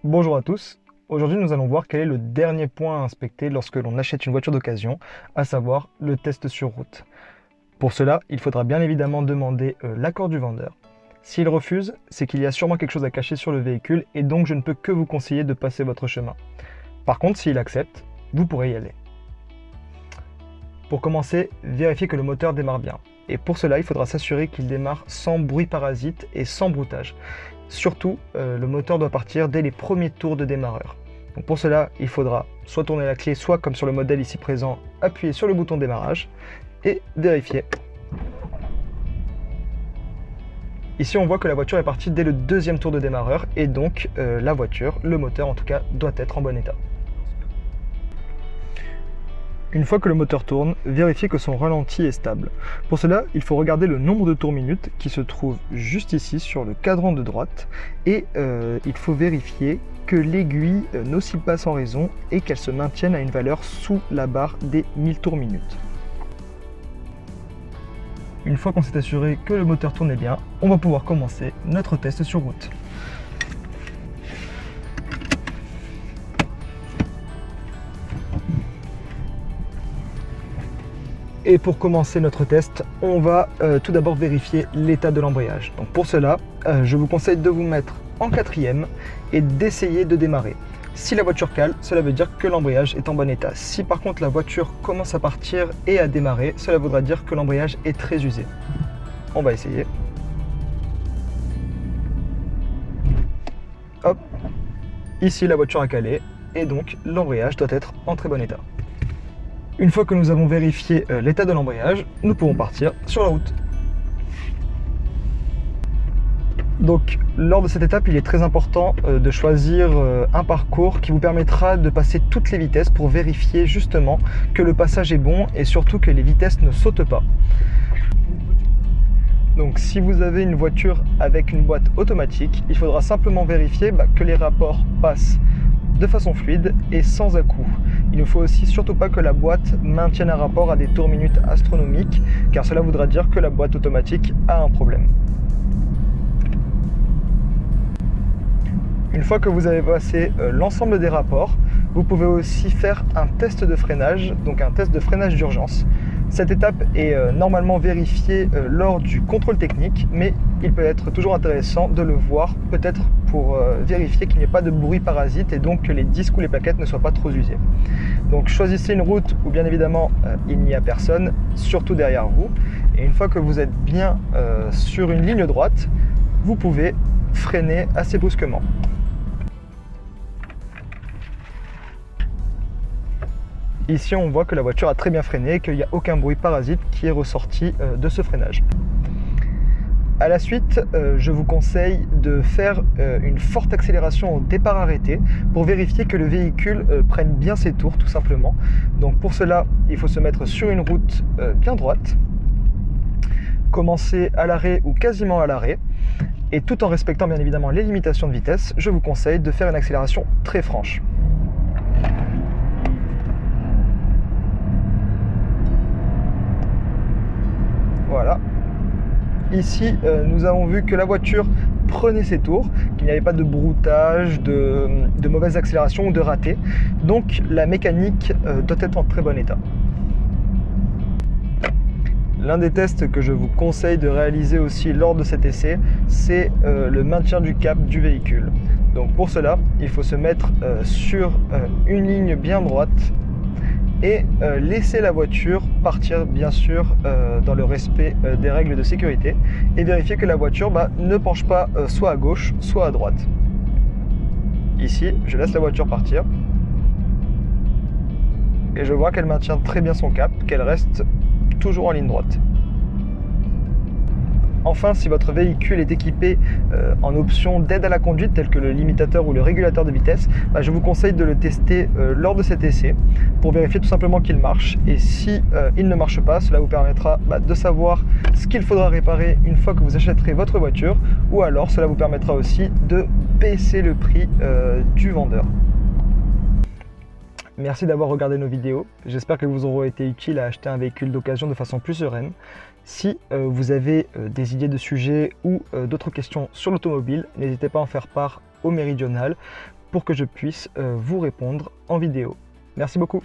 Bonjour à tous, aujourd'hui nous allons voir quel est le dernier point à inspecter lorsque l'on achète une voiture d'occasion, à savoir le test sur route. Pour cela, il faudra bien évidemment demander l'accord du vendeur. S'il refuse, c'est qu'il y a sûrement quelque chose à cacher sur le véhicule et donc je ne peux que vous conseiller de passer votre chemin. Par contre, s'il accepte, vous pourrez y aller. Pour commencer, vérifiez que le moteur démarre bien. Et pour cela, il faudra s'assurer qu'il démarre sans bruit parasite et sans broutage. Surtout, le moteur doit partir dès les premiers tours de démarreur. Donc pour cela, il faudra soit tourner la clé, soit comme sur le modèle ici présent, appuyer sur le bouton démarrage et vérifier. Ici, on voit que la voiture est partie dès le deuxième tour de démarreur et donc la voiture, le moteur en tout cas, doit être en bon état. Une fois que le moteur tourne, vérifiez que son ralenti est stable. Pour cela, il faut regarder le nombre de tours minutes qui se trouve juste ici sur le cadran de droite et il faut vérifier que l'aiguille n'oscille pas sans raison et qu'elle se maintienne à une valeur sous la barre des 1000 tours minutes. Une fois qu'on s'est assuré que le moteur tournait bien, on va pouvoir commencer notre test sur route. Et pour commencer notre test, on va tout d'abord vérifier l'état de l'embrayage. Donc pour cela, je vous conseille de vous mettre en quatrième et d'essayer de démarrer. Si la voiture cale, cela veut dire que l'embrayage est en bon état. Si par contre la voiture commence à partir et à démarrer, cela voudra dire que l'embrayage est très usé. On va essayer. Hop, ici la voiture a calé et donc l'embrayage doit être en très bon état. Une fois que nous avons vérifié l'état de l'embrayage, nous pouvons partir sur la route. Donc, lors de cette étape, il est très important de choisir un parcours qui vous permettra de passer toutes les vitesses pour vérifier justement que le passage est bon et surtout que les vitesses ne sautent pas. Donc, si vous avez une voiture avec une boîte automatique, il faudra simplement vérifier que les rapports passent de façon fluide et sans à-coups. Il ne faut aussi surtout pas que la boîte maintienne un rapport à des tours minutes astronomiques, car cela voudra dire que la boîte automatique a un problème. Une fois que vous avez passé l'ensemble des rapports, vous pouvez aussi faire un test de freinage, donc un test de freinage d'urgence. Cette étape est normalement vérifiée lors du contrôle technique, mais il peut être toujours intéressant de le voir, peut-être pour vérifier qu'il n'y ait pas de bruit parasite et donc que les disques ou les plaquettes ne soient pas trop usées. Donc choisissez une route où bien évidemment il n'y a personne, surtout derrière vous. Et une fois que vous êtes bien sur une ligne droite, vous pouvez freiner assez brusquement. Ici, on voit que la voiture a très bien freiné et qu'il n'y a aucun bruit parasite qui est ressorti de ce freinage. À la suite, je vous conseille de faire une forte accélération au départ arrêté pour vérifier que le véhicule prenne bien ses tours, tout simplement. Donc pour cela, il faut se mettre sur une route bien droite, commencer à l'arrêt ou quasiment à l'arrêt, et tout en respectant bien évidemment les limitations de vitesse, je vous conseille de faire une accélération très franche. Voilà. Ici, nous avons vu que la voiture prenait ses tours, qu'il n'y avait pas de broutage, de mauvaise accélération ou de raté. Donc la mécanique doit être en très bon état. L'un des tests que je vous conseille de réaliser aussi lors de cet essai, c'est le maintien du cap du véhicule. Donc pour cela, il faut se mettre sur une ligne bien droite et laisser la voiture partir bien sûr dans le respect des règles de sécurité et vérifier que la voiture ne penche pas soit à gauche soit à droite. Ici, je laisse la voiture partir et je vois qu'elle maintient très bien son cap, qu'elle reste toujours en ligne droite. Enfin, si votre véhicule est équipé en option d'aide à la conduite, telle que le limitateur ou le régulateur de vitesse, je vous conseille de le tester lors de cet essai pour vérifier tout simplement qu'il marche. Et si il ne marche pas, cela vous permettra de savoir ce qu'il faudra réparer une fois que vous achèterez votre voiture, ou alors cela vous permettra aussi de baisser le prix du vendeur. Merci d'avoir regardé nos vidéos, j'espère qu'elles vous auront été utiles à acheter un véhicule d'occasion de façon plus sereine. Si vous avez des idées de sujets ou d'autres questions sur l'automobile, n'hésitez pas à en faire part au Méridional. pour que je puisse vous répondre en vidéo. Merci beaucoup.